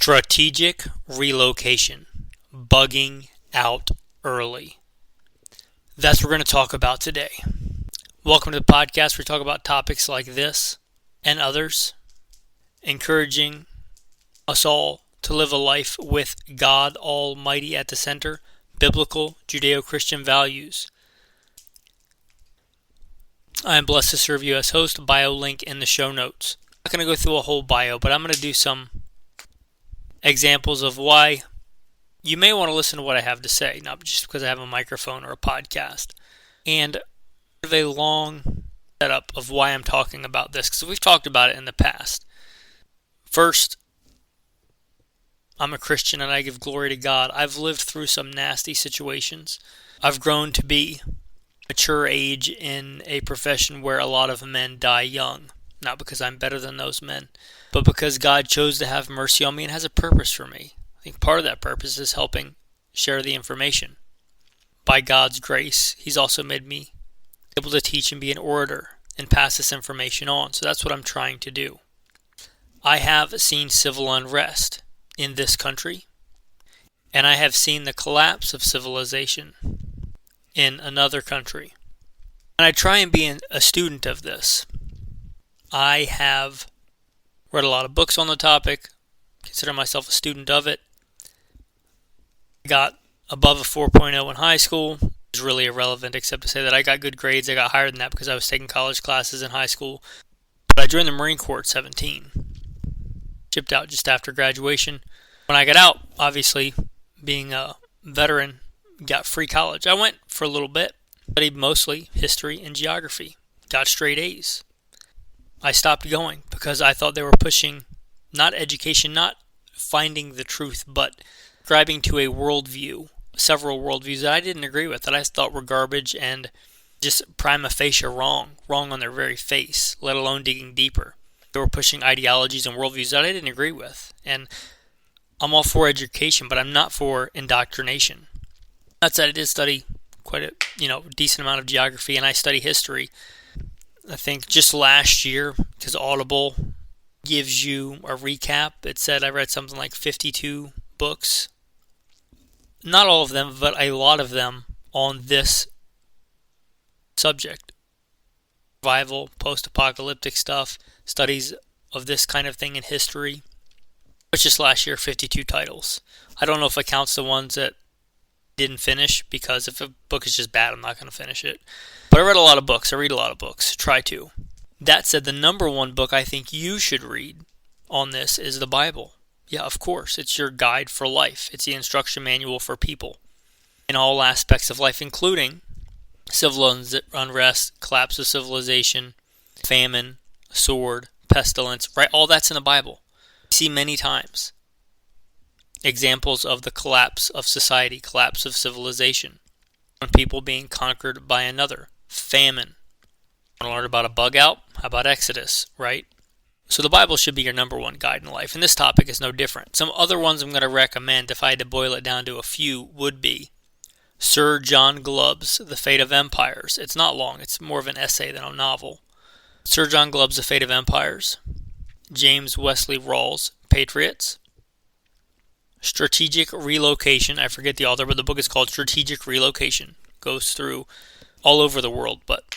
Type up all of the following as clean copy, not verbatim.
Strategic relocation, bugging out early. That's what we're going to talk about today. Welcome to the podcast where we talk about topics like this and others, encouraging us all to live a life with God Almighty at the center, biblical Judeo-Christian values. I am blessed to serve you as host, bio link in the show notes. I'm not going to go through a whole bio, but I'm going to do some examples of why you may want to listen to what I have to say, not just because I have a microphone or a podcast. And I have a long setup of why I'm talking about this, because we've talked about it in the past. First, I'm a Christian and I give glory to God. I've lived through some nasty situations. I've grown to be mature age in a profession where a lot of men die young. Not because I'm better than those men, but because God chose to have mercy on me and has a purpose for me. I think part of that purpose is helping share the information. By God's grace, He's also made me able to teach and be an orator and pass this information on. So that's what I'm trying to do. I have seen civil unrest in this country, and I have seen the collapse of civilization in another country. And I try and be a student of this. I have read a lot of books on the topic, consider myself a student of it. Got above a 4.0 in high school. It's really irrelevant except to say that I got good grades. I got higher than that because I was taking college classes in high school. But I joined the Marine Corps at 17. Shipped out just after graduation. When I got out, obviously, being a veteran, got free college. I went for a little bit, studied mostly history and geography. Got straight A's. I stopped going because I thought they were pushing not education, not finding the truth, but subscribing to a worldview, several worldviews that I didn't agree with, that I thought were garbage and just prima facie wrong on their very face, let alone digging deeper. They were pushing ideologies and worldviews that I didn't agree with. And I'm all for education, but I'm not for indoctrination. That said, I did study quite a decent amount of geography, and I study history. I think just last year, because Audible gives you a recap, it said I read something like 52 books. Not all of them, but a lot of them on this subject. Survival, post-apocalyptic stuff, studies of this kind of thing in history. But just last year, 52 titles. I don't know if it counts the ones that didn't finish, because if a book is just bad, I'm not going to finish it. But I read a lot of books. I read a lot of books. Try to. That said, the number one book I think you should read on this is the Bible. Yeah, of course. It's your guide for life. It's the instruction manual for people in all aspects of life, including civil unrest, collapse of civilization, famine, sword, pestilence, right? All that's in the Bible. You see many times examples of the collapse of society, collapse of civilization, one people being conquered by another, famine. Want to learn about a bug out? How about Exodus, right? So the Bible should be your number one guide in life, and this topic is no different. Some other ones I'm going to recommend, if I had to boil it down to a few, would be Sir John Glubb's The Fate of Empires. It's not long. It's more of an essay than a novel. Sir John Glubb's The Fate of Empires. James Wesley Rawls' Patriots. Strategic Relocation. I forget the author, but the book is called Strategic Relocation. Goes through all over the world, but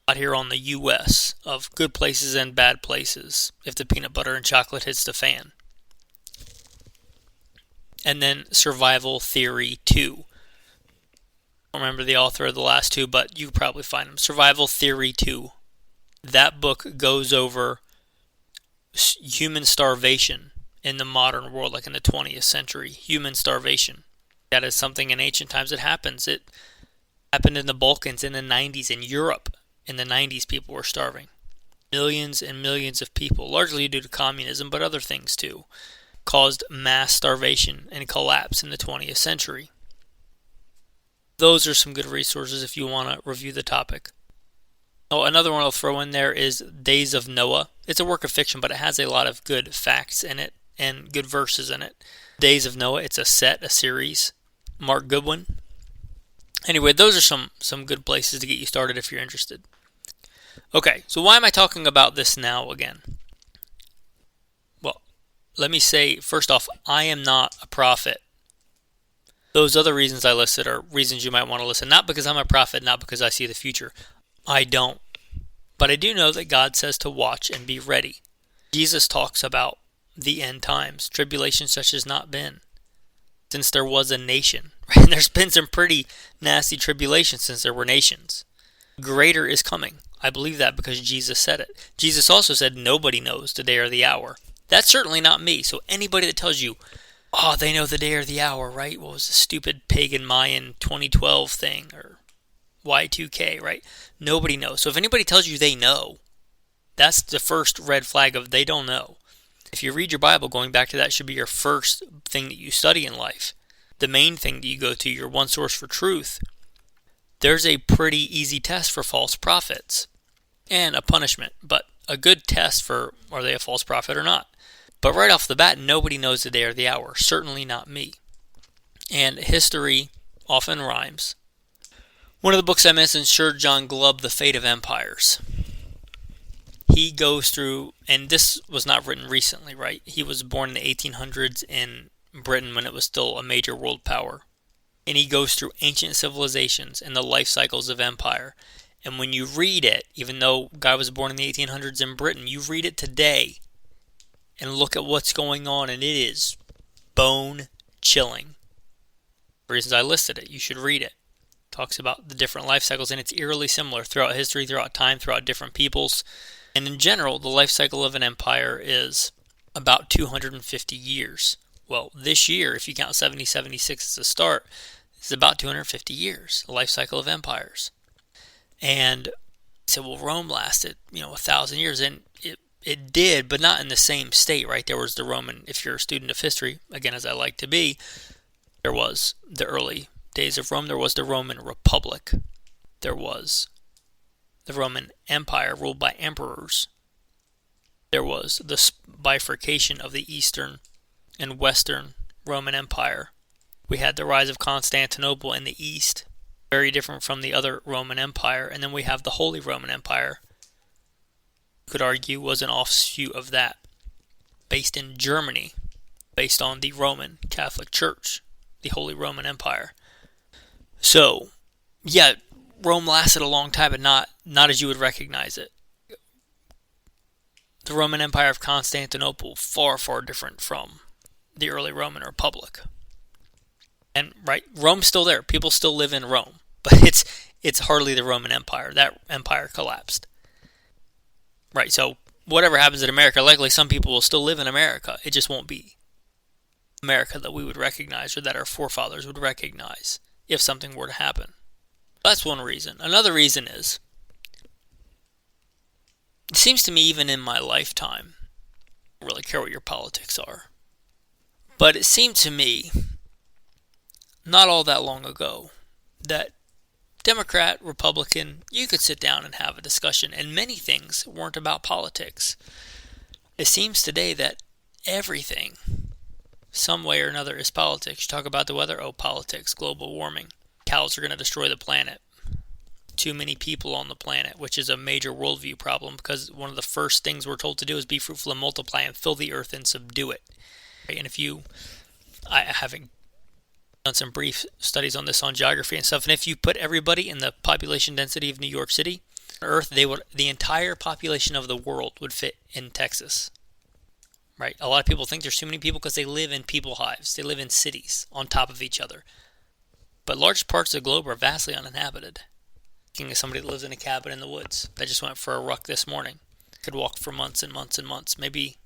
out here on the U.S. of good places and bad places if the peanut butter and chocolate hits the fan. And then Survival Theory 2. I don't remember the author of the last two, but you can probably find them. Survival Theory 2. That book goes over human starvation in the modern world, like in the 20th century. Human starvation. That is something in ancient times that happens. It happened in the Balkans in the 90s. In Europe in the 90s, people were starving. Millions and millions of people, largely due to communism, but other things too, caused mass starvation and collapse in the 20th century. Those are some good resources if you want to review the topic. Oh, another one I'll throw in there is Days of Noah. It's a work of fiction, but it has a lot of good facts in it and good verses in it. Days of Noah, it's a series. Mark Goodwin. Anyway, those are some good places to get you started if you're interested. Okay, so why am I talking about this now again? Well, let me say, first off, I am not a prophet. Those other reasons I listed are reasons you might want to listen. Not because I'm a prophet, not because I see the future. I don't. But I do know that God says to watch and be ready. Jesus talks about the end times, tribulation such has not been since there was a nation. Right? And there's been some pretty nasty tribulation since there were nations. Greater is coming. I believe that because Jesus said it. Jesus also said nobody knows the day or the hour. That's certainly not me. So anybody that tells you, oh, they know the day or the hour, right? What was the stupid pagan Mayan 2012 thing or Y2K, right? Nobody knows. So if anybody tells you they know, that's the first red flag of they don't know. If you read your Bible, going back to that should be your first thing that you study in life. The main thing that you go to, your one source for truth. There's a pretty easy test for false prophets and a punishment, but a good test for are they a false prophet or not. But right off the bat, nobody knows the day or the hour, certainly not me. And history often rhymes. One of the books I mentioned, Sir John Glubb, The Fate of Empires. He goes through, and this was not written recently, right? He was born in the 1800s in Britain when it was still a major world power. And he goes through ancient civilizations and the life cycles of empire. And when you read it, even though guy was born in the 1800s in Britain, you read it today and look at what's going on, and it is bone chilling. For reasons I listed it, you should read it. It talks about the different life cycles, and it's eerily similar throughout history, throughout time, throughout different peoples. And in general, the life cycle of an empire is about 250 years. Well, this year, if you count 7076 as a start, it's about 250 years, the life cycle of empires. And so, well, Rome lasted, 1,000 years, and it did, but not in the same state, right? There was the Roman, if you're a student of history, again, as I like to be, there was the early days of Rome, there was the Roman Republic, there was the Roman Empire ruled by emperors, there was the bifurcation of the Eastern and Western Roman Empire. We had the rise of Constantinople in the East, very different from the other Roman Empire, and then we have the Holy Roman Empire, could argue was an offshoot of that, based in Germany, based on the Roman Catholic Church, the Holy Roman Empire. So, yeah, Rome lasted a long time, but not as you would recognize it. The Roman Empire of Constantinople, far, far different from the early Roman Republic. And, right, Rome's still there. People still live in Rome, but it's hardly the Roman Empire. That empire collapsed. Right, so whatever happens in America, likely some people will still live in America. It just won't be America that we would recognize or that our forefathers would recognize if something were to happen. That's one reason. Another reason is, it seems to me even in my lifetime, I don't really care what your politics are, but it seemed to me, not all that long ago, that Democrat, Republican, you could sit down and have a discussion, and many things weren't about politics. It seems today that everything, some way or another, is politics. You talk about the weather, politics, global warming. Cows are going to destroy the planet. Too many people on the planet, which is a major worldview problem, because one of the first things we're told to do is be fruitful and multiply and fill the earth and subdue it. And I haven't done some brief studies on this on geography and stuff, and if you put everybody in the population density of New York City, Earth, the entire population of the world would fit in Texas. Right? A lot of people think there's too many people because they live in people hives. They live in cities on top of each other. But large parts of the globe are vastly uninhabited. Thinking of somebody that lives in a cabin in the woods that just went for a ruck this morning. Could walk for months and months and months, maybe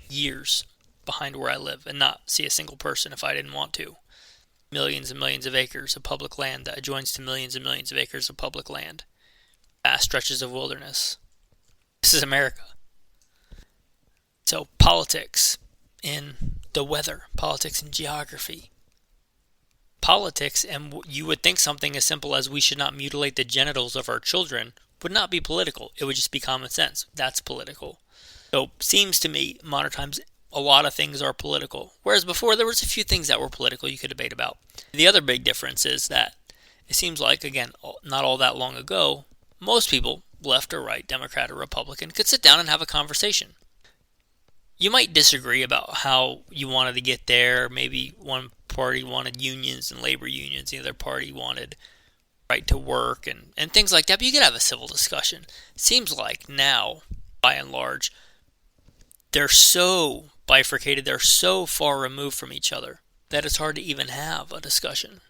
years behind where I live and not see a single person if I didn't want to. Millions and millions of acres of public land that adjoins to millions and millions of acres of public land. Vast stretches of wilderness. This is America. So politics in the weather, politics in geography. Politics, and you would think something as simple as we should not mutilate the genitals of our children would not be political. It would just be common sense. That's political. So seems to me, modern times, a lot of things are political. Whereas before, there was a few things that were political you could debate about. The other big difference is that it seems like, again, not all that long ago, most people, left or right, Democrat or Republican, could sit down and have a conversation. you might disagree about how you wanted to get there. Maybe one party wanted unions and labor unions, the other party wanted right to work and things like that, but you could have a civil discussion. It seems like now, by and large, they're so bifurcated, they're so far removed from each other that it's hard to even have a discussion.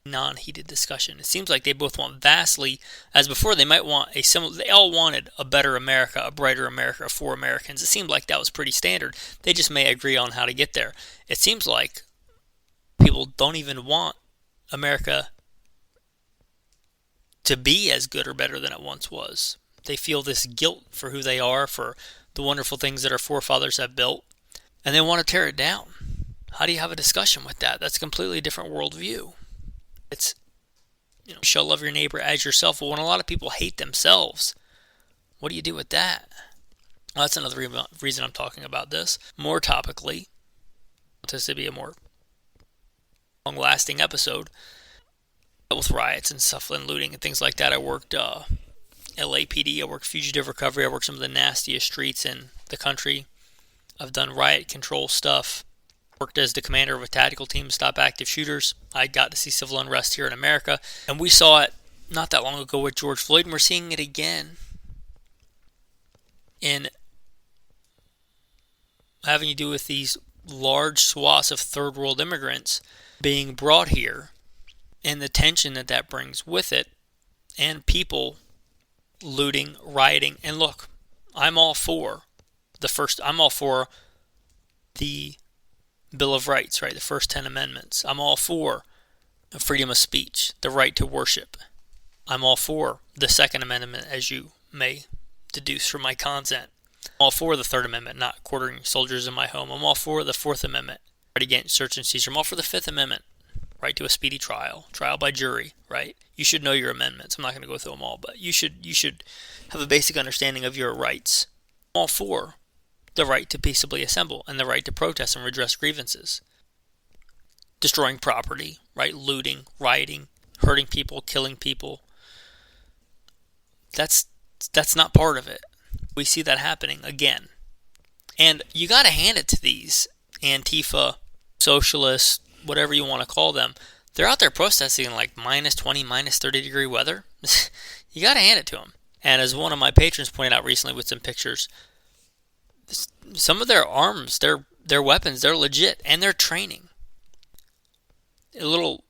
Non-heated discussion. It seems like they both want vastly, as before, they might want a similar, they all wanted a better America, a brighter America for Americans. It seemed like that was pretty standard. They just may agree on how to get there. It seems like people don't even want America to be as good or better than it once was. They feel this guilt for who they are, for the wonderful things that our forefathers have built, and they want to tear it down. How do you have a discussion with that? That's a completely different worldview. It's, you shall love your neighbor as yourself. Well, when a lot of people hate themselves, what do you do with that? Well, that's another reason I'm talking about this. More topically, I want this to be a more long-lasting episode. With riots and stuff and looting and things like that, I worked L.A.P.D, I worked Fugitive Recovery, I worked some of the nastiest streets in the country. I've done riot control stuff. Worked as the commander of a tactical team to stop active shooters. I got to see civil unrest here in America, and we saw it not that long ago with George Floyd, and we're seeing it again in having to do with these large swaths of third world immigrants being brought here, and the tension that that brings with it, and people looting, rioting. And look, I'm all for the Bill of Rights, right? The first 10 amendments. I'm all for freedom of speech, the right to worship. I'm all for the Second Amendment, as you may deduce from my content. I'm all for the Third Amendment, not quartering soldiers in my home. I'm all for the Fourth Amendment, right against search and seizure. I'm all for the Fifth Amendment, right to a speedy trial by jury, right? You should know your amendments. I'm not going to go through them all, but you should have a basic understanding of your rights. I'm all for the right to peaceably assemble and the right to protest and redress grievances. Destroying property, right? Looting, rioting, hurting people, killing people. That's not part of it. We see that happening again. And you got to hand it to these Antifa, socialists, whatever you want to call them. They're out there protesting in like minus 20, minus 30 degree weather. You got to hand it to them. And as one of my patrons pointed out recently with some pictures, some of their arms, their weapons, they're legit, and they're training. A little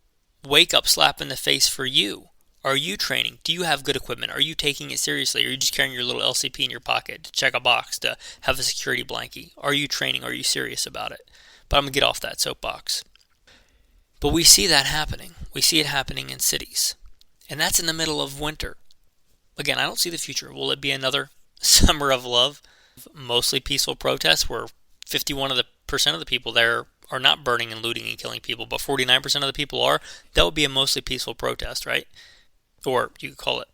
wake-up slap in the face for you. Are you training? Do you have good equipment? Are you taking it seriously? Or are you just carrying your little LCP in your pocket to check a box, to have a security blankie? Are you training? Are you serious about it? But I'm going to get off that soapbox. But we see that happening. We see it happening in cities. And that's in the middle of winter. Again, I don't see the future. Will it be another summer of love? Mostly peaceful protests where 51% of the people there are not burning and looting and killing people, but 49% of the people are. That would be a mostly peaceful protest, right? Or you could call it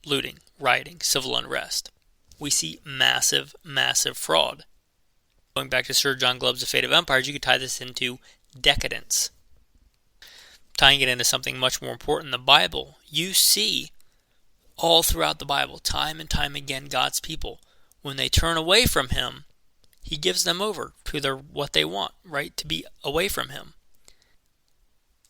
looting, rioting, civil unrest. We see massive, massive fraud. Going back to Sir John Glubb's The Fate of Empires, you could tie this into decadence. Tying it into something much more important, the Bible. You see all throughout the Bible, time and time again, God's people, when they turn away from Him, He gives them over to what they want, right? To be away from Him.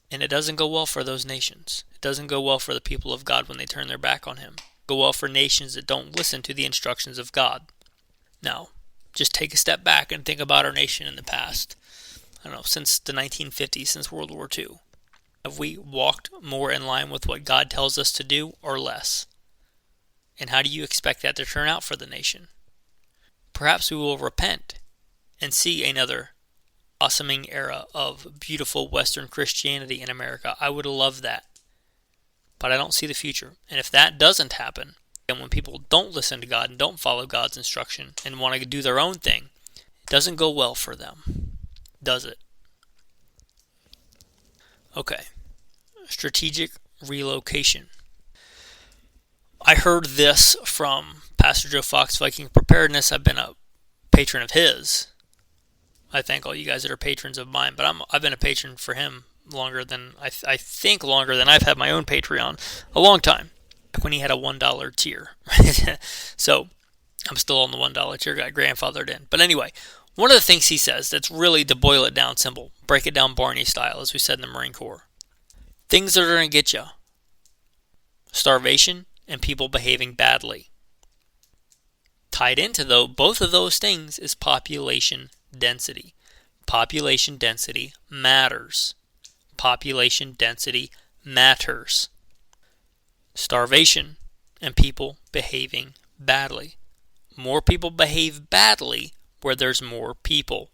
And it doesn't go well for those nations. It doesn't go well for the people of God when they turn their back on Him. It go well for nations that don't listen to the instructions of God. Now, just take a step back and think about our nation in the past. I don't know, since the 1950s, since World War II. Have we walked more in line with what God tells us to do or less? And how do you expect that to turn out for the nation? Perhaps we will repent and see another blossoming era of beautiful Western Christianity in America. I would love that. But I don't see the future. And if that doesn't happen, and when people don't listen to God and don't follow God's instruction and want to do their own thing, it doesn't go well for them, does it? Okay. Strategic relocation. I heard this from Pastor Joe Fox, Viking Preparedness. I've been a patron of his. I thank all you guys that are patrons of mine, but I've been a patron for him longer than I think longer than I've had my own Patreon. A long time, back when he had a $1 tier. So I'm still on the $1 tier, got grandfathered in. But anyway, one of the things he says that's really, to boil it down simple, break it down Barney style, as we said in the Marine Corps. Things that are going to get you: starvation and people behaving badly. Tied into both of those things is population density. Population density matters. Population density matters. Starvation and people behaving badly. More people behave badly where there's more people.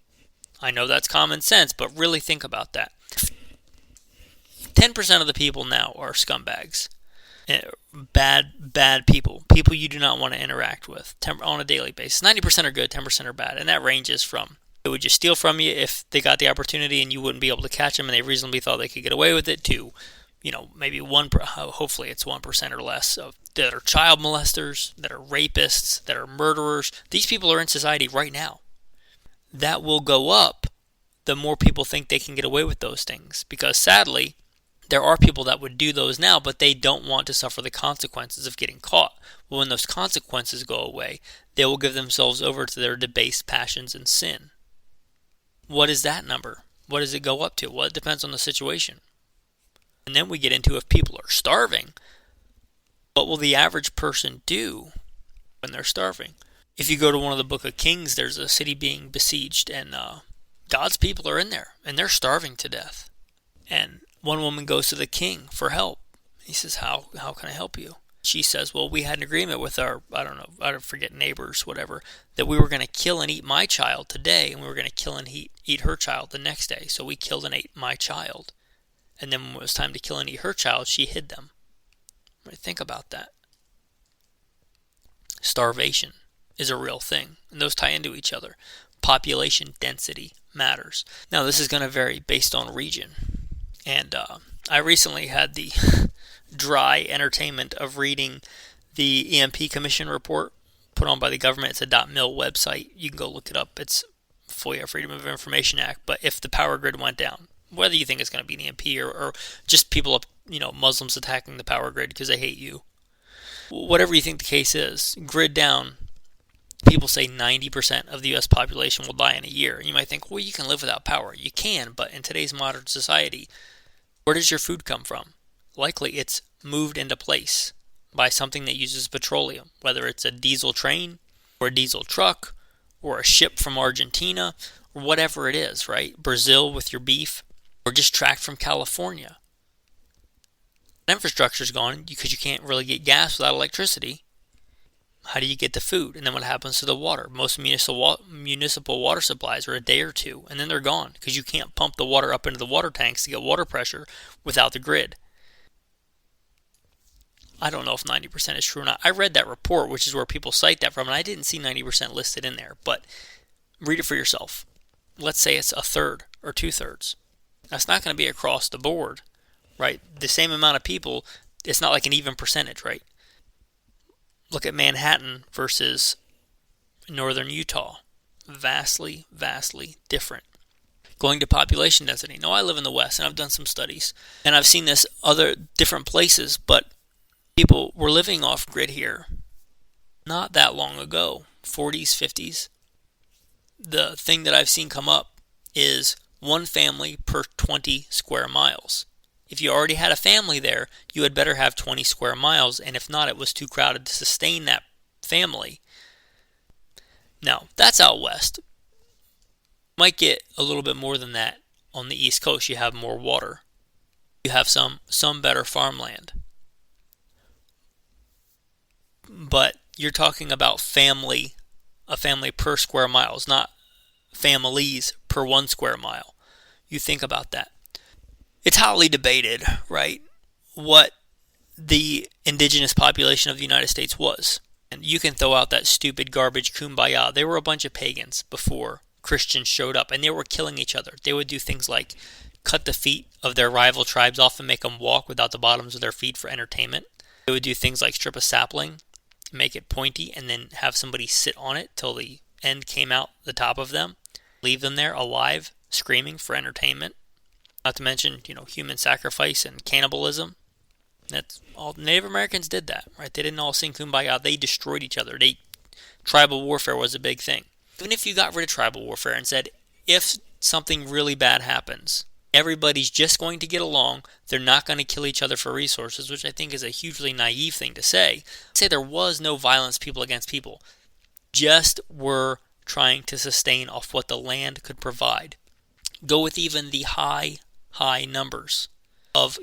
I know that's common sense, but really think about that. 10% of the people now are scumbags. Bad people. People you do not want to interact with on a daily basis. 90% are good, 10% are bad. And that ranges from, they would just steal from you if they got the opportunity and you wouldn't be able to catch them and they reasonably thought they could get away with it, to, maybe hopefully it's 1% or less that are child molesters, that are rapists, that are murderers. These people are in society right now. That will go up the more people think they can get away with those things, because sadly, there are people that would do those now, but they don't want to suffer the consequences of getting caught. Well, when those consequences go away, they will give themselves over to their debased passions and sin. What is that number? What does it go up to? Well, it depends on the situation. And then we get into, if people are starving, what will the average person do when they're starving? If you go to one of the Book of Kings, there's a city being besieged, and God's people are in there, and they're starving to death. And one woman goes to the king for help. He says, how can I help you? She says, well, we had an agreement with our, I forget, neighbors, whatever, that we were going to kill and eat my child today, and we were going to kill and eat her child the next day. So we killed and ate my child. And then when it was time to kill and eat her child, she hid them. Think about that. Starvation is a real thing, and those tie into each other. Population density matters. Now, this is going to vary based on region. And I recently had the dry entertainment of reading the EMP Commission report put on by the government. It's a .mil website. You can go look it up. It's FOIA, Freedom of Information Act. But if the power grid went down, whether you think it's going to be an EMP or just people, Muslims attacking the power grid because they hate you, whatever you think the case is, grid down, people say 90% of the U.S. population will die in a year. And you might think, well, you can live without power. You can, but in today's modern society, where does your food come from? Likely it's moved into place by something that uses petroleum, whether it's a diesel train or a diesel truck or a ship from Argentina or whatever it is, right? Brazil with your beef, or just tracked from California. Infrastructure's gone because you can't really get gas without electricity. How do you get the food? And then what happens to the water? Most municipal water supplies are a day or two, and then they're gone because you can't pump the water up into the water tanks to get water pressure without the grid. I don't know if 90% is true or not. I read that report, which is where people cite that from, and I didn't see 90% listed in there, but read it for yourself. Let's say it's a third or two-thirds. That's not going to be across the board, right? The same amount of people, it's not like an even percentage, right? Look at Manhattan versus northern Utah. Vastly, vastly different. Going to population density. Now, I live in the West, and I've done some studies, and I've seen this other different places, but people were living off grid here not that long ago, 40s, 50s. The thing that I've seen come up is one family per 20 square miles. If you already had a family there, you had better have 20 square miles, and if not, it was too crowded to sustain that family. Now, that's out west. Might get a little bit more than that on the East Coast. You have more water. You have some better farmland. But you're talking about a family per square miles, not families per 1 square mile. You think about that. It's hotly debated, right, what the indigenous population of the United States was. And you can throw out that stupid garbage kumbaya. They were a bunch of pagans before Christians showed up, and they were killing each other. They would do things like cut the feet of their rival tribes off and make them walk without the bottoms of their feet for entertainment. They would do things like strip a sapling, make it pointy, and then have somebody sit on it till the end came out the top of them. Leave them there alive, screaming for entertainment. Not to mention, human sacrifice and cannibalism. That's all. Native Americans did that, right? They didn't all sing Kumbaya. They destroyed each other. They tribal warfare was a big thing. Even if you got rid of tribal warfare and said, if something really bad happens, everybody's just going to get along, they're not going to kill each other for resources, which I think is a hugely naive thing to say. Say there was no violence, people against people. Just were trying to sustain off what the land could provide. Go with even the high numbers of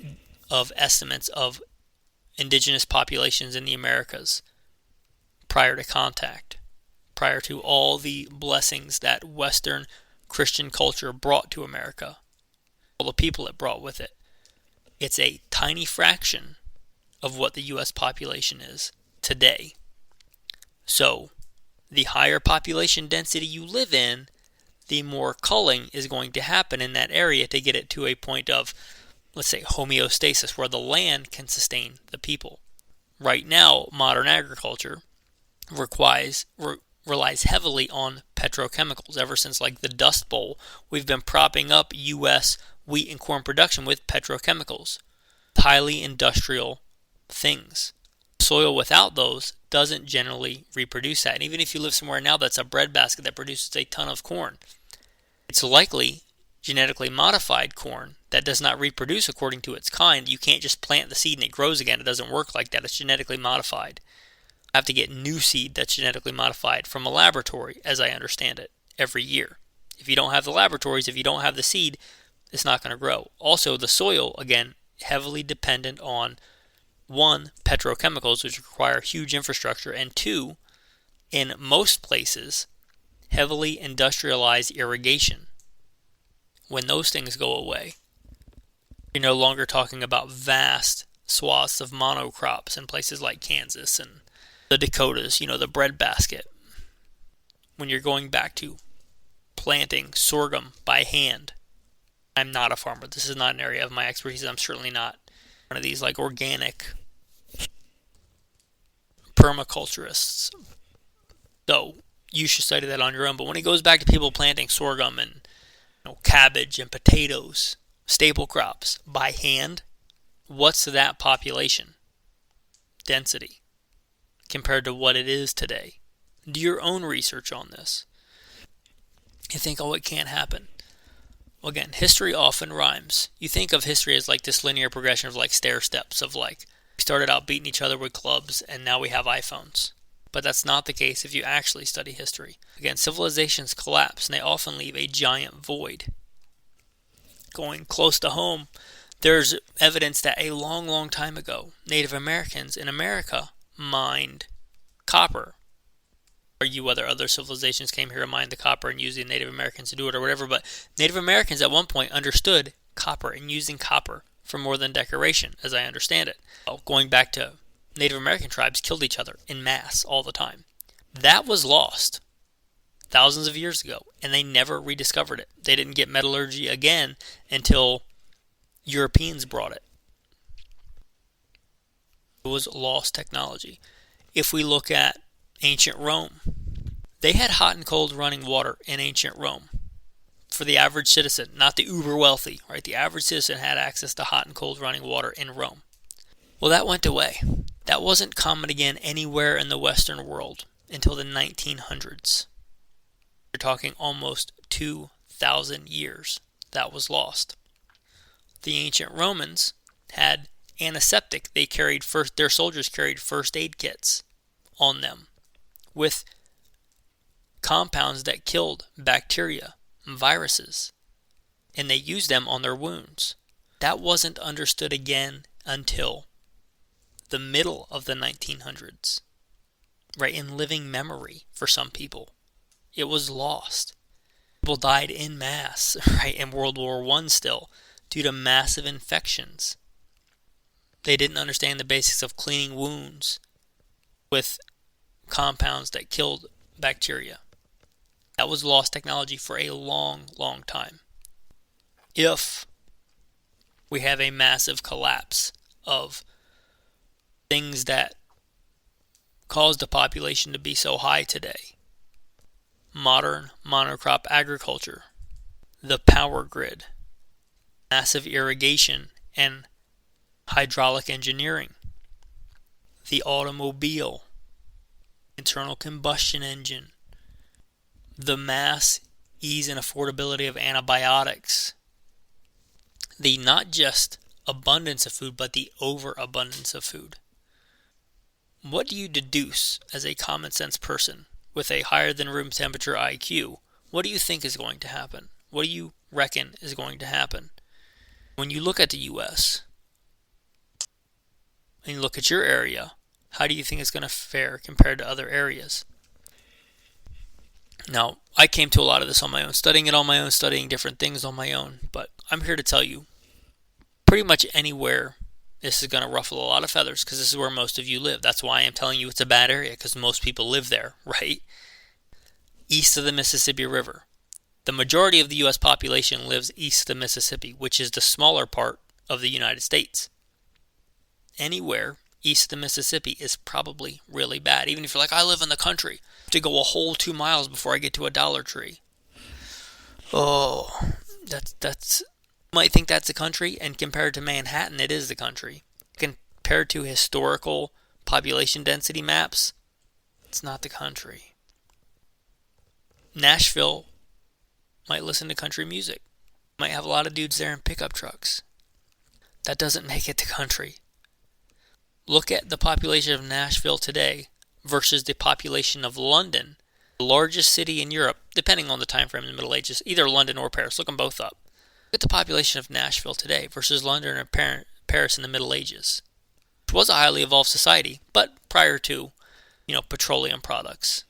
estimates of indigenous populations in the Americas prior to contact, prior to all the blessings that Western Christian culture brought to America, all the people it brought with it. It's a tiny fraction of what the U.S. population is today. So, the higher population density you live in, the more culling is going to happen in that area to get it to a point of, let's say, homeostasis, where the land can sustain the people. Right now, modern agriculture relies heavily on petrochemicals. Ever since like the Dust Bowl, we've been propping up U.S. wheat and corn production with petrochemicals, highly industrial things. Soil without those doesn't generally reproduce that. And even if you live somewhere now that's a breadbasket that produces a ton of corn, it's likely genetically modified corn that does not reproduce according to its kind. You can't just plant the seed and it grows again. It doesn't work like that. It's genetically modified. I have to get new seed that's genetically modified from a laboratory, as I understand it, every year. If you don't have the laboratories, if you don't have the seed, it's not going to grow. Also, the soil, again, heavily dependent on, one, petrochemicals, which require huge infrastructure, and two, in most places, heavily industrialized irrigation. When those things go away, you're no longer talking about vast swaths of monocrops in places like Kansas and the Dakotas, the breadbasket. When you're going back to planting sorghum by hand. I'm not a farmer. This is not an area of my expertise. I'm certainly not one of these like organic permaculturists. So you should study that on your own. But when it goes back to people planting sorghum and cabbage and potatoes, staple crops by hand, what's that population density compared to what it is today? Do your own research on this. You think, it can't happen. Well, again, history often rhymes. You think of history as like this linear progression of like stair steps of like, we started out beating each other with clubs and now we have iPhones. But that's not the case if you actually study history. Again, civilizations collapse and they often leave a giant void. Going close to home, there's evidence that a long, long time ago, Native Americans in America mined copper. Argue whether other civilizations came here and mined the copper and used the Native Americans to do it or whatever, but Native Americans at one point understood copper and using copper for more than decoration, as I understand it. Going back to Native American tribes killed each other in mass all the time. That was lost thousands of years ago, and they never rediscovered it. They didn't get metallurgy again until Europeans brought it. It was lost technology. If we look at ancient Rome, they had hot and cold running water in ancient Rome. For the average citizen, not the uber wealthy, right? The average citizen had access to hot and cold running water in Rome. Well, that went away. That wasn't common again anywhere in the Western world until the 1900s. You're talking almost 2,000 years. That was lost. The ancient Romans had antiseptic. Their soldiers carried first aid kits on them with compounds that killed bacteria and viruses, and they used them on their wounds. That wasn't understood again until the middle of the 1900s, right? In living memory for some people. It was lost. People died in mass, right, in World War I still, due to massive infections. They didn't understand the basics of cleaning wounds with compounds that killed bacteria. That was lost technology for a long, long time. If we have a massive collapse of things that caused the population to be so high today, modern monocrop agriculture, the power grid, massive irrigation and hydraulic engineering, the automobile, internal combustion engine, the mass, ease, and affordability of antibiotics, the not just abundance of food, but the overabundance of food. What do you deduce as a common sense person with a higher than room temperature IQ? What do you think is going to happen? What do you reckon is going to happen? When you look at the U.S. and you look at your area, how do you think it's going to fare compared to other areas? Now, I came to a lot of this on my own, studying it on my own, studying different things on my own, but I'm here to tell you, pretty much anywhere, this is going to ruffle a lot of feathers because this is where most of you live. That's why I'm telling you it's a bad area, because most people live there, right? East of the Mississippi River. The majority of the U.S. population lives east of the Mississippi, which is the smaller part of the United States. Anywhere east of the Mississippi is probably really bad. Even if you're like, I live in the country, I have to go a whole 2 miles before I get to a Dollar Tree. Oh, that's you might think that's the country, and compared to Manhattan, it is the country. Compared to historical population density maps, it's not the country. Nashville might listen to country music. Might have a lot of dudes there in pickup trucks. That doesn't make it the country. Look at the population of Nashville today versus the population of London, the largest city in Europe, depending on the time frame in the Middle Ages, either London or Paris. Look them both up. Look at the population of Nashville today versus London or Paris in the Middle Ages. It was a highly evolved society, but prior to, petroleum products.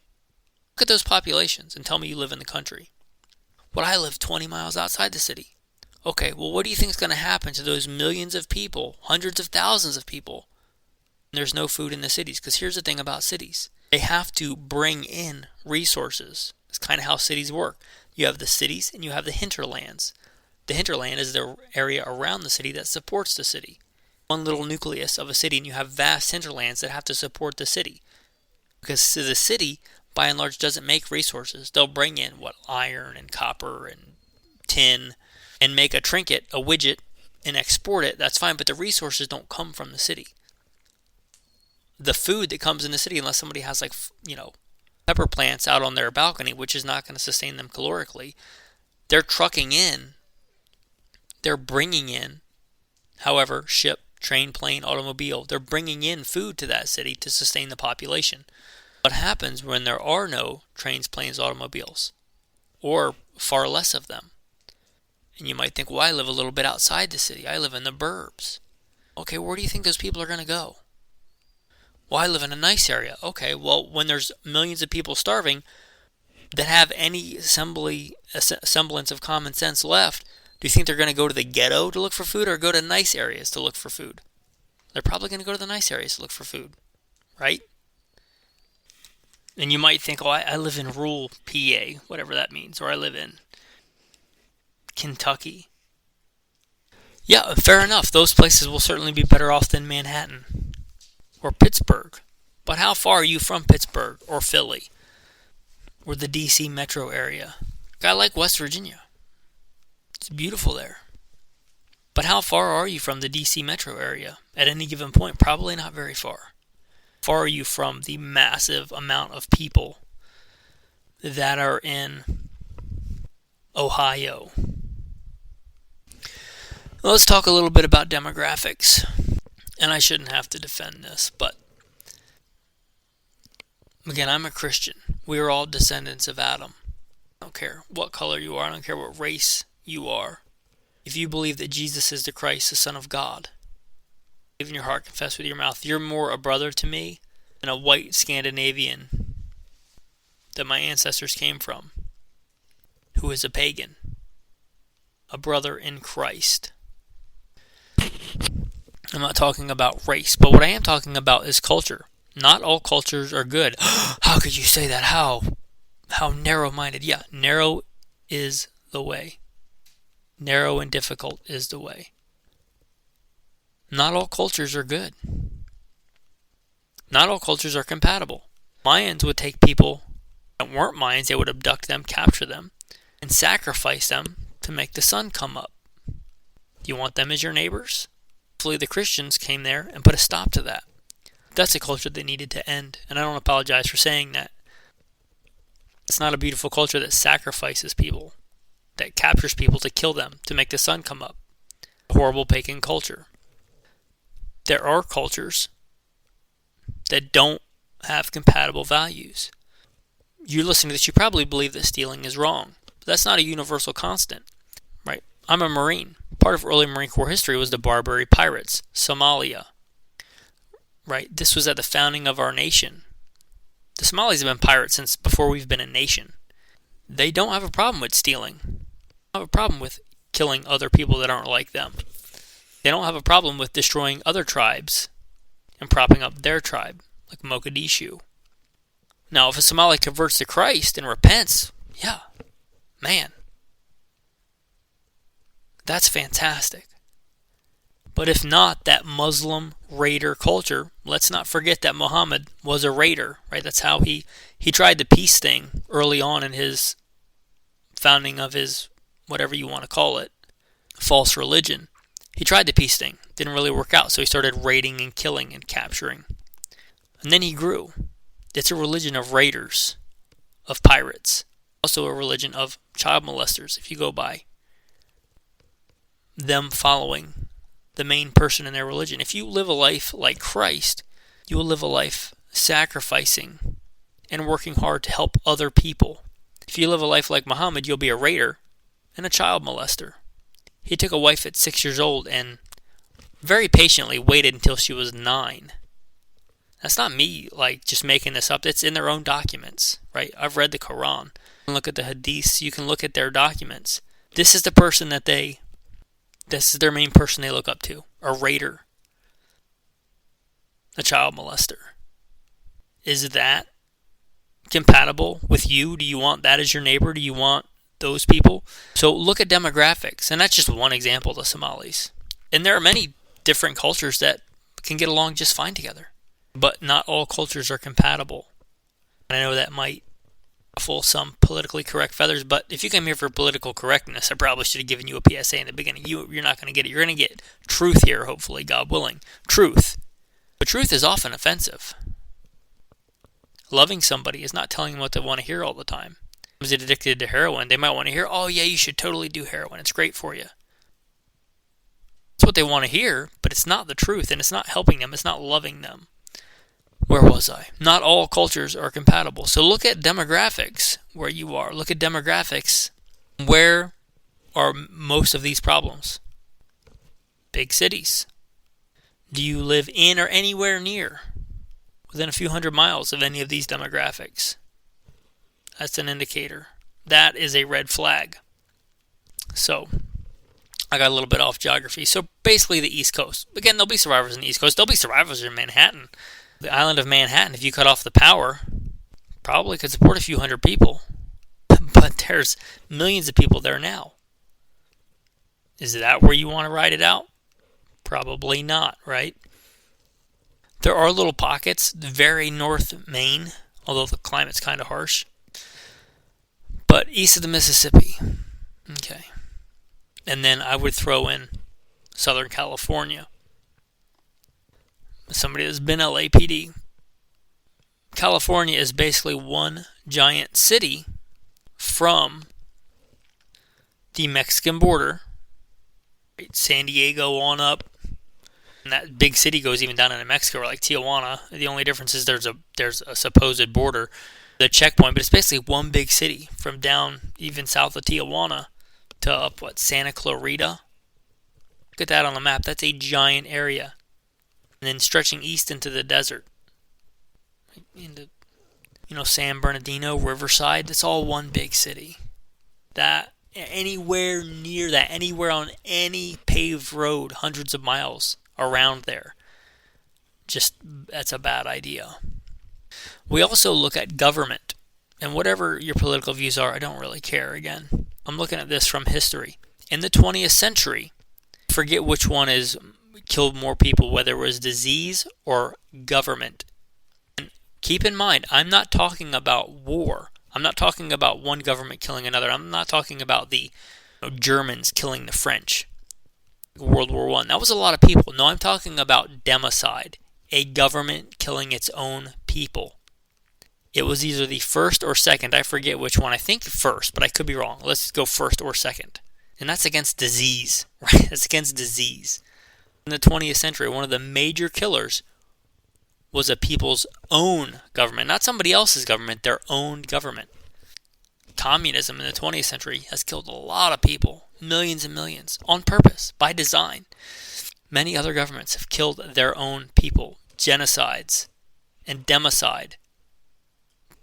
Look at those populations and tell me you live in the country. Well, I live 20 miles outside the city. Okay, well, what do you think is going to happen to those millions of people, hundreds of thousands of people? There's no food in the cities, because here's the thing about cities. They have to bring in resources. It's kind of how cities work. You have the cities and you have the hinterlands. The hinterland is the area around the city that supports the city. One little nucleus of a city, and you have vast hinterlands that have to support the city. Because the city, by and large, doesn't make resources. They'll bring in, iron and copper and tin and make a trinket, a widget, and export it. That's fine, but the resources don't come from the city. The food that comes in the city, unless somebody has pepper plants out on their balcony, which is not going to sustain them calorically, they're trucking in, they're bringing in, however, ship, train, plane, automobile, they're bringing in food to that city to sustain the population. What happens when there are no trains, planes, automobiles, or far less of them? And you might think, well, I live a little bit outside the city. I live in the burbs. Okay, where do you think those people are going to go? Well, I live in a nice area. Okay, well, when there's millions of people starving that have any semblance of common sense left, do you think they're going to go to the ghetto to look for food or go to nice areas to look for food? They're probably going to go to the nice areas to look for food, right? And you might think, oh, I live in rural PA, whatever that means, or I live in Kentucky. Yeah, fair enough. Those places will certainly be better off than Manhattan or Pittsburgh. But how far are you from Pittsburgh or Philly or the D.C. metro area? I like West Virginia. It's beautiful there. But how far are you from the D.C. metro area at any given point? Probably not very far. How far are you from the massive amount of people that are in Ohio? Let's talk a little bit about demographics. And I shouldn't have to defend this, but again, I'm a Christian. We are all descendants of Adam. I don't care what color you are. I don't care what race you are. If you believe that Jesus is the Christ, the Son of God, believe in your heart, confess with your mouth, you're more a brother to me than a white Scandinavian that my ancestors came from, who is a pagan, a brother in Christ. I'm not talking about race, but what I am talking about is culture. Not all cultures are good. How could you say that? How narrow-minded? Yeah, narrow is the way. Narrow and difficult is the way. Not all cultures are good. Not all cultures are compatible. Mayans would take people that weren't Mayans, they would abduct them, capture them, and sacrifice them to make the sun come up. Do you want them as your neighbors? Hopefully the Christians came there and put a stop to that. That's a culture that needed to end, and I don't apologize for saying that. It's not a beautiful culture that sacrifices people, that captures people to kill them, to make the sun come up. Horrible pagan culture. There are cultures that don't have compatible values. You're listening to this, you probably believe that stealing is wrong, but that's not a universal constant, right? I'm a Marine. Part of early Marine Corps history was the Barbary pirates, Somalia, right? This was at the founding of our nation. The Somalis have been pirates since before we've been a nation. They don't have a problem with stealing. They don't have a problem with killing other people that aren't like them. They don't have a problem with destroying other tribes and propping up their tribe, like Mogadishu. Now, if a Somali converts to Christ and repents, yeah, man, that's fantastic. But if not, that Muslim raider culture, let's not forget that Muhammad was a raider, right? That's how he tried the peace thing early on in his founding of his, whatever you want to call it, false religion. He tried the peace thing. Didn't really work out, so he started raiding and killing and capturing. And then he grew. It's a religion of raiders, of pirates. Also a religion of child molesters, if you go by them following the main person in their religion. If you live a life like Christ, you will live a life sacrificing and working hard to help other people. If you live a life like Muhammad, you'll be a raider and a child molester. He took a wife at 6 years old and very patiently waited until she was 9. That's not me just making this up. It's in their own documents, right? I've read the Quran. You can look at the Hadiths. You can look at their documents. This is the person this is their main person they look up to. A raider. A child molester. Is that compatible with you? Do you want that as your neighbor? Do you want those people? So look at demographics. And that's just one example of the Somalis. And there are many different cultures that can get along just fine together. But not all cultures are compatible. And I know that might ruffle some politically correct feathers, but if you came here for political correctness, I probably should have given you a PSA in the beginning. You're not going to get it. You're going to get truth here, hopefully, God willing. Truth. But truth is often offensive. Loving somebody is not telling them what they want to hear all the time. If they're addicted to heroin, they might want to hear, oh yeah, you should totally do heroin. It's great for you. It's what they want to hear, but it's not the truth, and it's not helping them. It's not loving them. Where was I? Not all cultures are compatible. So look at demographics where you are. Look at demographics. Where are most of these problems? Big cities. Do you live in or anywhere near, within a few hundred miles of any of these demographics? That's an indicator. That is a red flag. So, I got a little bit off geography. So basically the East Coast. Again, there'll be survivors in the East Coast. There'll be survivors in Manhattan. The island of Manhattan, if you cut off the power, probably could support a few hundred people. But there's millions of people there now. Is that where you want to ride it out? Probably not, right? There are little pockets, very north Maine, although the climate's kind of harsh. But east of the Mississippi. Okay. And then I would throw in Southern California. Somebody that's been L.A.P.D. California is basically one giant city from the Mexican border, right? San Diego on up, and that big city goes even down into Mexico, or like Tijuana. The only difference is there's a supposed border, the checkpoint, but it's basically one big city from down even south of Tijuana to up Santa Clarita. Look at that on the map. That's a giant area. And then stretching east into the desert, into San Bernardino, Riverside. That's all one big city. That anywhere near that, anywhere on any paved road, hundreds of miles around there, just that's a bad idea. We also look at government, and whatever your political views are, I don't really care. Again, I'm looking at this from history. In the 20th century, forget which one is killed more people, whether it was disease or government. And keep in mind, I'm not talking about war. I'm not talking about one government killing another. I'm not talking about the Germans killing the French. World War I. That was a lot of people. No, I'm talking about democide. a government killing its own people. It was either the first or second. I forget which one. I think first, but I could be wrong. Let's go first or second. And that's against disease, right? That's against disease. In the 20th century, one of the major killers was a people's own government. Not somebody else's government, their own government. Communism in the 20th century has killed a lot of people, millions and millions, on purpose, by design. Many other governments have killed their own people, genocides and democide,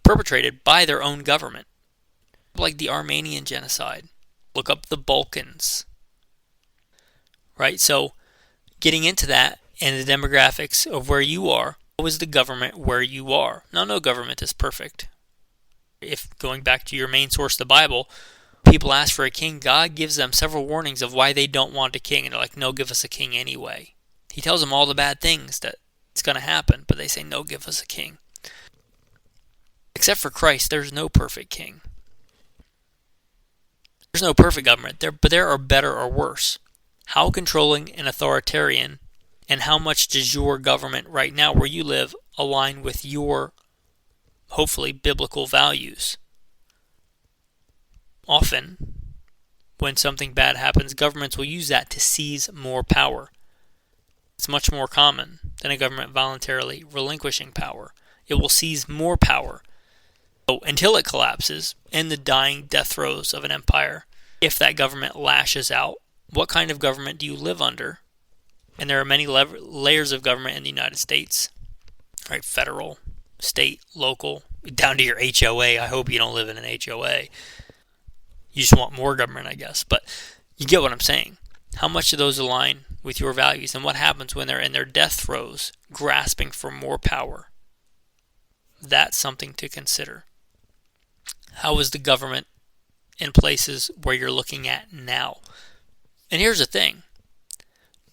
perpetrated by their own government, like the Armenian genocide. Look up the Balkans, right? So getting into that and the demographics of where you are, how is the government where you are? Now, no government is perfect. If going back to your main source, the Bible, people ask for a king, God gives them several warnings of why they don't want a king. And they're like, no, give us a king anyway. He tells them all the bad things that it's going to happen, but they say, no, give us a king. Except for Christ, there's no perfect king. There's no perfect government, but there are better or worse. How controlling and authoritarian, and how much does your government right now where you live align with your, hopefully, biblical values? Often, when something bad happens, governments will use that to seize more power. It's much more common than a government voluntarily relinquishing power. It will seize more power. So, until it collapses in the dying death throes of an empire, if that government lashes out, what kind of government do you live under? And there are many layers of government in the United States, right? Federal, state, local, down to your HOA. I hope you don't live in an HOA. You just want more government, I guess. But you get what I'm saying. How much do those align with your values? And what happens when they're in their death throes, grasping for more power? That's something to consider. How is the government in places where you're looking at now? And here's the thing.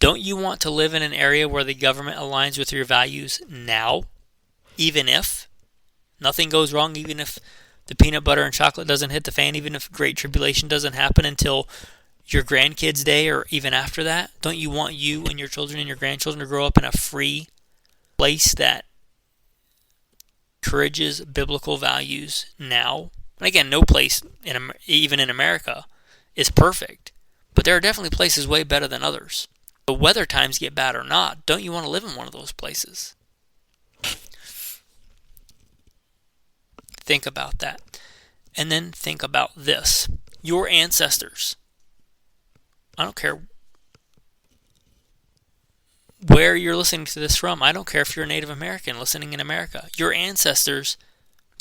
Don't you want to live in an area where the government aligns with your values now? Even if nothing goes wrong, even if the peanut butter and chocolate doesn't hit the fan, even if great tribulation doesn't happen until your grandkids' day or even after that? Don't you want you and your children and your grandchildren to grow up in a free place that encourages biblical values now? And again, no place, even in America, is perfect. But there are definitely places way better than others. So whether times get bad or not, don't you want to live in one of those places? Think about that. And then think about this. Your ancestors. I don't care where you're listening to this from. I don't care if you're a Native American listening in America. Your ancestors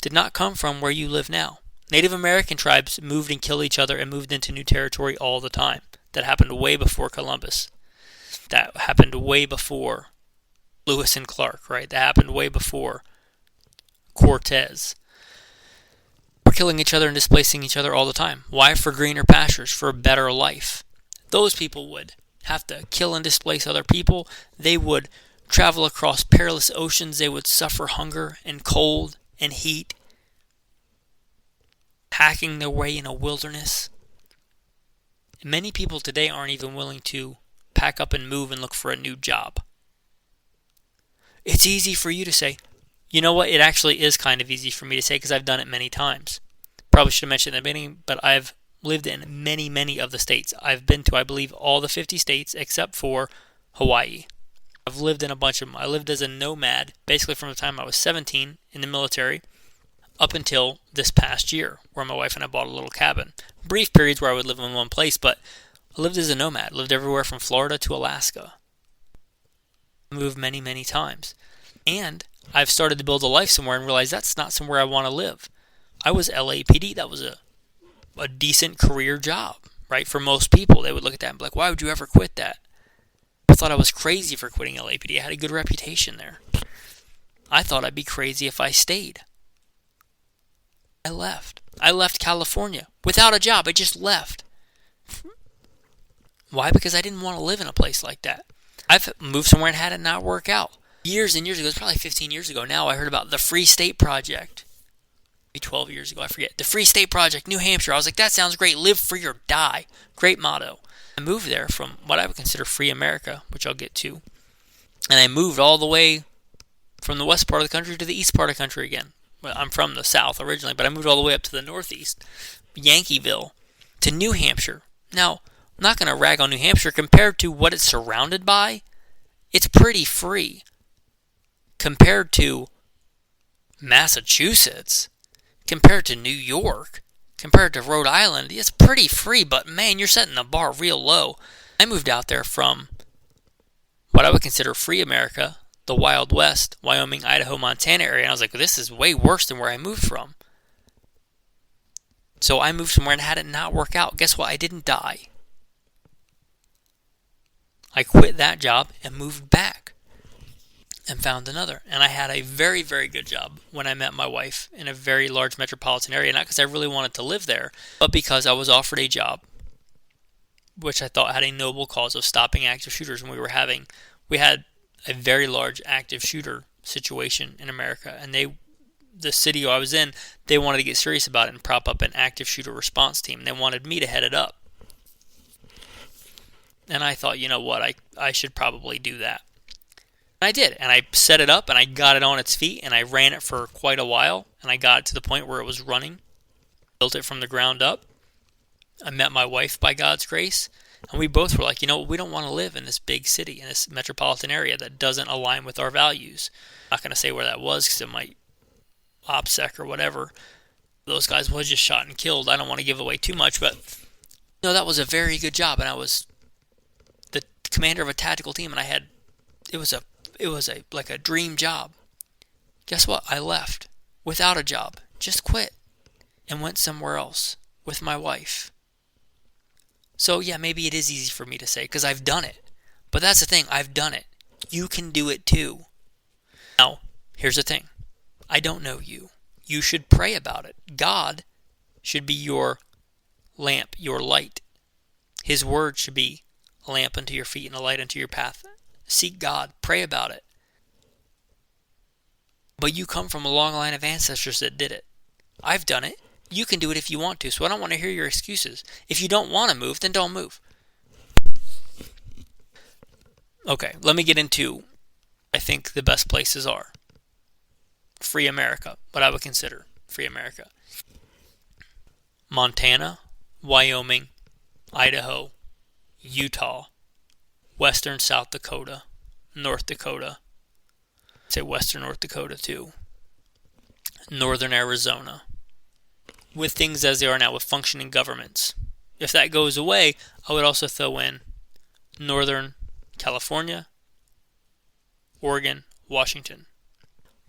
did not come from where you live now. Native American tribes moved and killed each other and moved into new territory all the time. That happened way before Columbus. That happened way before Lewis and Clark, right? That happened way before Cortez. We're killing each other and displacing each other all the time. Why? For greener pastures, for a better life. Those people would have to kill and displace other people. They would travel across perilous oceans. They would suffer hunger and cold and heat, hacking their way in a wilderness. And many people today aren't even willing to pack up and move and look for a new job. It's easy for you to say. You know what? It actually is kind of easy for me to say because I've done it many times. Probably should have mentioned in the beginning, but I've lived in many of the states. I've been to, I believe, all the 50 states except for Hawaii. I've lived in a bunch of them. I lived as a nomad basically from the time I was 17 in the military up until this past year, where my wife and I bought a little cabin. Brief periods where I would live in one place, but I lived as a nomad. Lived everywhere from Florida to Alaska. I moved many times. And I've started to build a life somewhere and realized that's not somewhere I want to live. I was L.A.P.D. That was a decent career job, right? For most people, they would look at that and be like, why would you ever quit that? I thought I was crazy for quitting L.A.P.D. I had a good reputation there. I thought I'd be crazy if I stayed. I left. I left California without a job. I just left. Why? Because I didn't want to live in a place like that. I've moved somewhere and had it not work out. Years and years ago, it's probably 15 years ago now, I heard about the Free State Project. Maybe 12 years ago, I forget. The Free State Project, New Hampshire. I was like, that sounds great. Live free or die. Great motto. I moved there from what I would consider free America, which I'll get to. And I moved all the way from the west part of the country to the east part of the country again. Well, I'm from the south originally, but I moved all the way up to the northeast, Yankeeville, to New Hampshire. Now, I'm not going to rag on New Hampshire. Compared to what it's surrounded by, it's pretty free. Compared to Massachusetts, compared to New York, compared to Rhode Island, it's pretty free, but man, you're setting the bar real low. I moved out there from what I would consider free America, the Wild West, Wyoming, Idaho, Montana area, and I was like, this is way worse than where I moved from. So I moved somewhere and had it not work out. Guess what? I didn't die. I quit that job and moved back and found another. And I had a very, very good job when I met my wife in a very large metropolitan area, not because I really wanted to live there, but because I was offered a job which I thought had a noble cause of stopping active shooters. And we had a very large active shooter situation in America, and the city I was in, they wanted to get serious about it and prop up an active shooter response team. They wanted me to head it up. And I thought, you know what, I should probably do that. And I did, and I set it up, and I got it on its feet, and I ran it for quite a while, and I got it to the point where it was running. Built it from the ground up. I met my wife by God's grace, and we both were like, we don't want to live in this big city, in this metropolitan area that doesn't align with our values. I'm not going to say where that was because it might OPSEC or whatever. Those guys was just shot and killed. I don't want to give away too much, but that was a very good job, and I was the commander of a tactical team, and it was like a dream job. Guess what? I left without a job, just quit, and went somewhere else with my wife. So yeah, maybe it is easy for me to say because I've done it. But that's the thing, I've done it. You can do it too. Now, here's the thing. I don't know you. You should pray about it. God should be your lamp, your light. His word should be a lamp unto your feet and a light unto your path. Seek God. Pray about it. But you come from a long line of ancestors that did it. I've done it. You can do it if you want to, so I don't want to hear your excuses. If you don't want to move, then don't move. Okay, let me get into, I think, the best places are. Free America, what I would consider free America. Montana, Wyoming, Idaho, Utah, Western South Dakota, North Dakota, I'd say Western North Dakota too, Northern Arizona, with things as they are now, with functioning governments. If that goes away, I would also throw in Northern California, Oregon, Washington.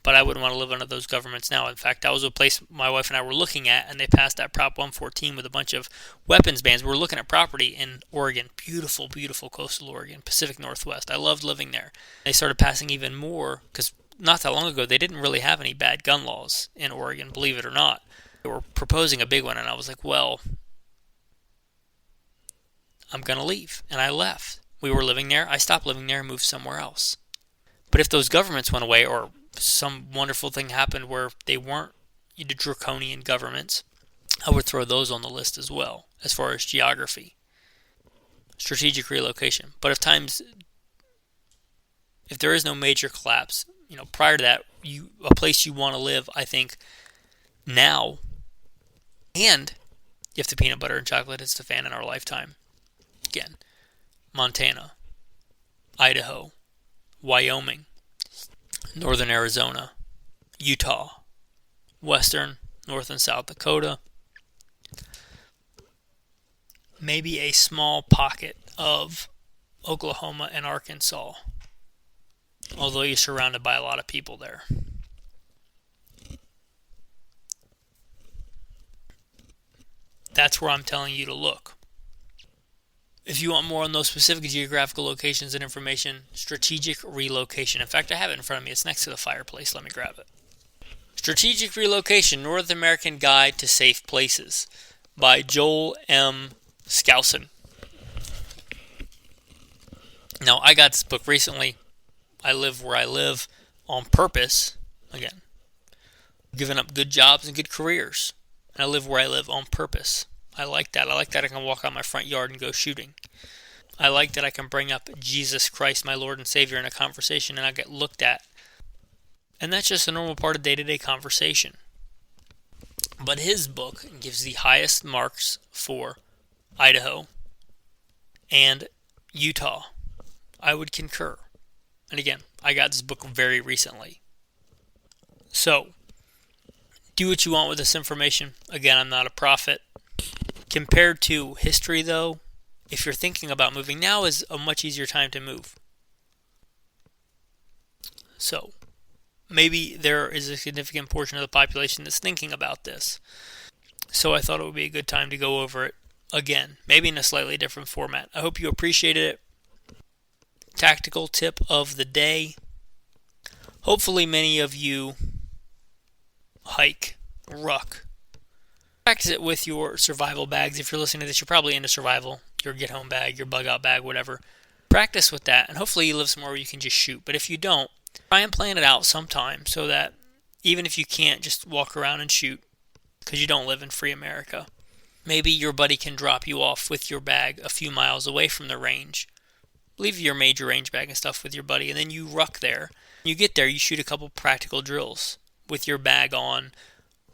But I wouldn't want to live under those governments now. In fact, that was a place my wife and I were looking at, and they passed that Prop 114 with a bunch of weapons bans. We were looking at property in Oregon. Beautiful, beautiful coastal Oregon, Pacific Northwest. I loved living there. They started passing even more, because not that long ago, they didn't really have any bad gun laws in Oregon, believe it or not. They were proposing a big one, and I was like, well, I'm going to leave. And I left. We were living there. I stopped living there and moved somewhere else. But if those governments went away, or some wonderful thing happened where they weren't draconian governments, I would throw those on the list as well, as far as geography. Strategic relocation. But if there is no major collapse, prior to that, a place you want to live, I think, now, and if the peanut butter and chocolate hits the fan in our lifetime, again, Montana, Idaho, Wyoming, Northern Arizona, Utah, Western, North and South Dakota, maybe a small pocket of Oklahoma and Arkansas, although you're surrounded by a lot of people there. That's where I'm telling you to look. If you want more on those specific geographical locations and information, strategic relocation. In fact, I have it in front of me. It's next to the fireplace. Let me grab it. Strategic Relocation, North American Guide to Safe Places by Joel M. Skousen. Now, I got this book recently. I live where I live on purpose. Again, giving up good jobs and good careers. And I live where I live on purpose. I like that. I like that I can walk out my front yard and go shooting. I like that I can bring up Jesus Christ, my Lord and Savior, in a conversation and I get looked at And that's just a normal part of day-to-day conversation. But his book gives the highest marks for Idaho and Utah. I would concur. And again, I got this book very recently. So, do what you want with this information. Again, I'm not a prophet. Compared to history, though, if you're thinking about moving, now is a much easier time to move. So, maybe there is a significant portion of the population that's thinking about this. So I thought it would be a good time to go over it again, maybe in a slightly different format. I hope you appreciated it. Tactical tip of the day. Hopefully many of you hike, ruck. Practice it with your survival bags. If you're listening to this, you're probably into survival. Your get home bag, your bug out bag, whatever. Practice with that, and hopefully you live somewhere where you can just shoot. But if you don't, try and plan it out sometime so that even if you can't just walk around and shoot, because you don't live in free America, maybe your buddy can drop you off with your bag a few miles away from the range. Leave your major range bag and stuff with your buddy, and then you ruck there. When you get there, you shoot a couple practical drills with your bag on,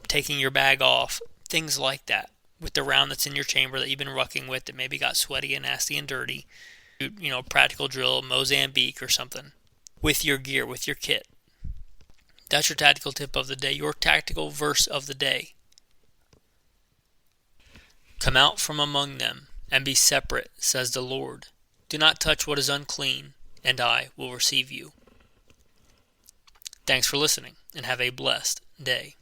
taking your bag off, things like that. With the round that's in your chamber that you've been rucking with that maybe got sweaty and nasty and dirty. Practical drill, Mozambique or something. With your gear, with your kit. That's your tactical tip of the day, your tactical verse of the day. Come out from among them, and be separate, says the Lord. Do not touch what is unclean, and I will receive you. Thanks for listening, and have a blessed day.